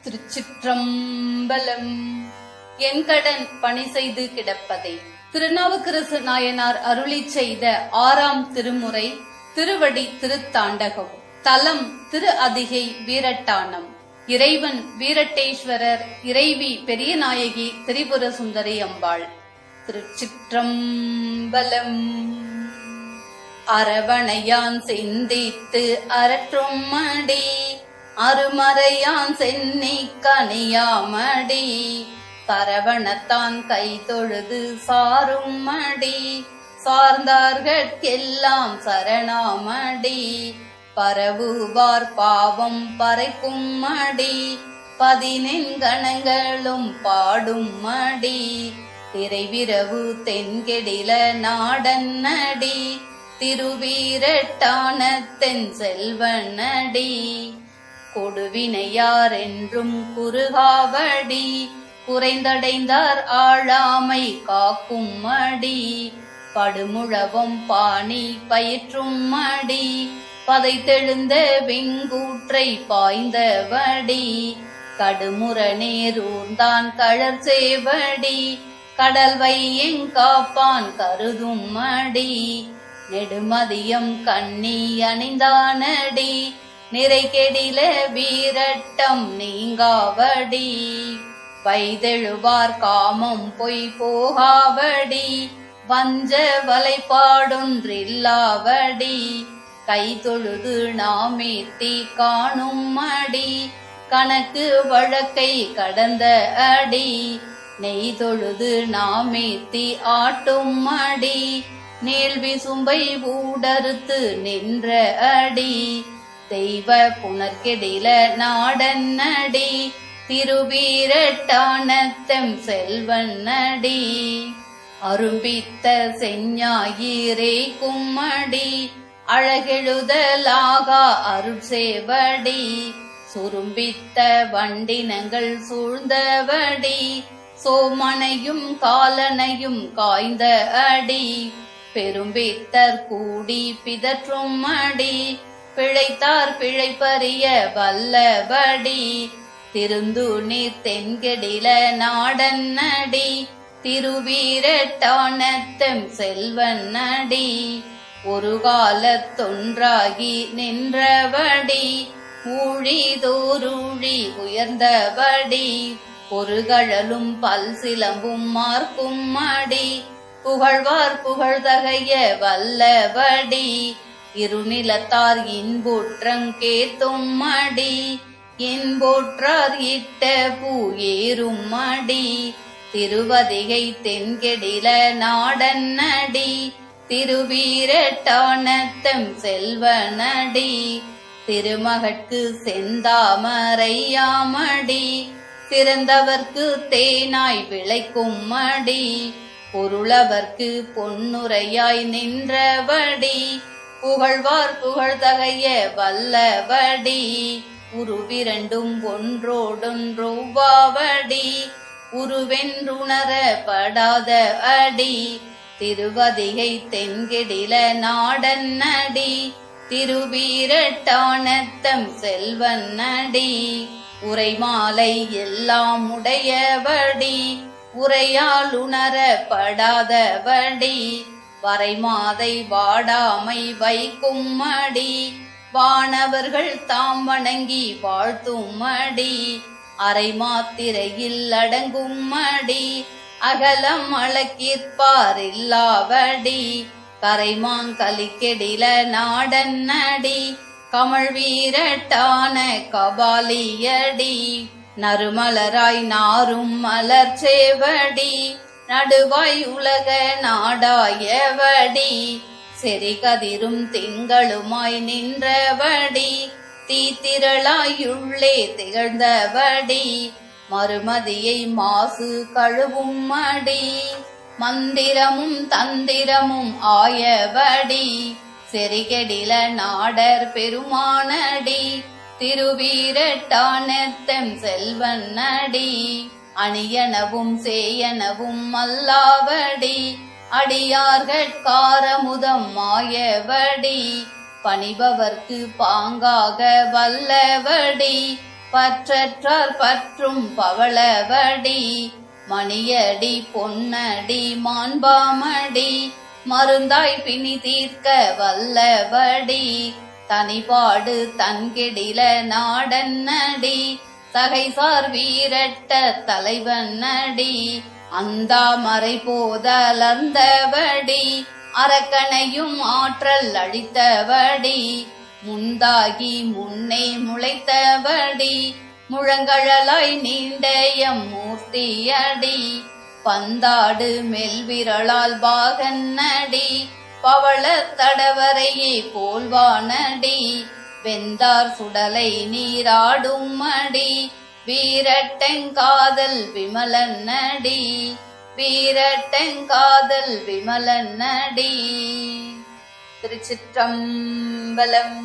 திருச்சிற்றம்பலம். என் கடன் பணி செய்து கிடப்பதை திருநாவுக்கரசு நாயனார் அருளிச் செய்த 6ஆம் திருமுறை திருவடி திருத்தாண்டகம். தலம் திரு அதிகை வீரட்டானம். இறைவன் வீரட்டேஸ்வரர், இறைவி பெரியநாயகி திரிபுர சுந்தரி அம்பாள். திருச்சிற்றம்பலம். அரவணையான் சிந்தித்து அரற்றும் மடி, அருமறையான் சென்னி கனியாமடி, சரவணத்தான் கை தொழுது சாரும் மடி, சார்ந்தார்கெல்லாம் சரணாமடி, பரவுவார் பாவம் பறைக்கும் மடி, 14 கணங்களும் பாடும் மடி, திரைவிரவு தென்கெடில நாடன் நடி, திருவீரட்டான தென் செல்வனடி, கொடுவினையார் என்றும் குறுகாவடி, குறைந்தடைந்தார் ஆளாமை காக்கும் மடி, படுமுழவும் பாணி பயிற்றும் மடி, பதைத்தெழுந்த வெங்கூற்றை பாய்ந்தவடி, கடுமுற நேரூர்ந்தான் கழற் சேவடி, கடல் வையங்காப்பான் கருதும் மடி, நெடுமதியம் கண்ணி அணிந்தானடி, நிறை கெடில வீரட்டம் நீங்காவடி, வைதெழுவார் காமம் பொய் போகாவடி, வஞ்ச வலைப்பாடொன்றில்லாவடி, கை தொழுது நாமேத்தி காணும் மடி, கணக்கு வழக்கை கடந்த அடி, நெய் தொழுது நாமேத்தி ஆட்டும் மடி, நீள்வி சும்பை ஊடறுத்து நின்ற அடி, தெய்வ புனர்கெடில நாடன் நடி, திருவீரட்டானத்தம் செல்வன் நடி, அரும்பித்த செஞ்ஞாயிரே கும்மடி, அழகெழுதலாகா அருட்சேவடி, சுரும்பித்த வண்டினங்கள் சூழ்ந்தவடி, சோமனையும் காலனையும் காய்ந்த அடி, பெரும்பித்தர் கூடி பிதற்றும் அடி, பிழைத்தார் பிழைப்பறிய வல்லவடி, திருந்து நீர் தென்கெடில நாடன் நடி, திருவீரட்டானத்தம் செல்வன் நடி, ஒரு காலத்தொன்றாகி நின்றவடி, ஊழிதோருழி உயர்ந்தவடி, பொறுகழலும் பல் சிலம்பும் மார்க்கும் மடி, புகழ்வார் புகழ்தகைய வல்லவடி, இருநிலத்தார் இன்புற்றங் கேத்தும் மடி, இன்போற்றார் இட்ட பூ ஏறும் மடி, திருவதிகை தென்கெடில நாடன் நடி, திருவீரட்டானத்தம் செல்வனடி, திருமகட்கு செந்தாமரையாமடி, சிறந்தவர்க்கு தேனாய் விளைக்கும் மடி, பொருளவர்க்கு பொன்னுரையாய் நின்றவடி, புகழ்வார் புகழ்தகைய வல்லவடி, உருவிரண்டும் ஒன்றோடொன்றொவ்வாவடி, உருவென்றுணரப்படாத அடி, திருவதிகை தென்கெடில நாடன் நடி, திருவீரட்டானத்தம் செல்வன் நடி, உரைமாலை எல்லாம் உடையவடி, உரையால் உணரப்படாதவடி, வரைமாதை வாடாமை வைக்கும் மடி, வானவர்கள் தாம் வணங்கி வாழ்த்தும் மடி, அரை மாத்திரையில் அடங்கும் மடி, அகலம் அளக்கிற்பார் இல்லாவடி, கரைமாங்கலிக்கெடில நாடன் நடி, கமழ் வீரட்டான கபாலியடி, நறுமலராய் நாரும் மலர்ச்சேவடி, நடுவாய் உலக நாடாயவடி, செறிகதிரும் திங்களுமாய் நின்றவடி, தீத்திரளாயுள்ளே திகழ்ந்தவடி, மறுமதியை மாசு கழுவும் மடி, மந்திரமும் தந்திரமும் ஆயவடி, செறிகெடில நாடர் பெருமானடி, திருவீரட்டானத்தம் செல்வன் நடி, அணியனவும் சேயனவும் அல்லாவடி, அடியார்கட்காரமுதம் மாயவடி, பணிபவர்க்கு பாங்காக வல்லவடி, பற்றற்றால் பற்றும் பவளவடி மணியடி பொன்னடி மாண்பாமடி மருந்தாய் பிணி தீர்க்க வல்லவடி தனிபாடு தன்கெடில நாடன்னடி தகைசார் வீரட்ட தலைவனடி அந்தா மறை போதலர்ந்தவடி அரக்கனையும் ஆற்றல் அழித்தவடி முந்தாகி முன்னே முளைத்தவடி முழங்கழலாய் நீண்டயம் மூர்த்தியடி பந்தாடு மெல்விரளால் பாகன்னடி பவள தடவரையே போல்வானடி வெந்தார் சுடலை நீராடும் அடி வீரட்டெங்காதல் விமலன்னடி வீரட்டெங்காதல் விமலன்னடி. திருச்சிற்றம்பலம்.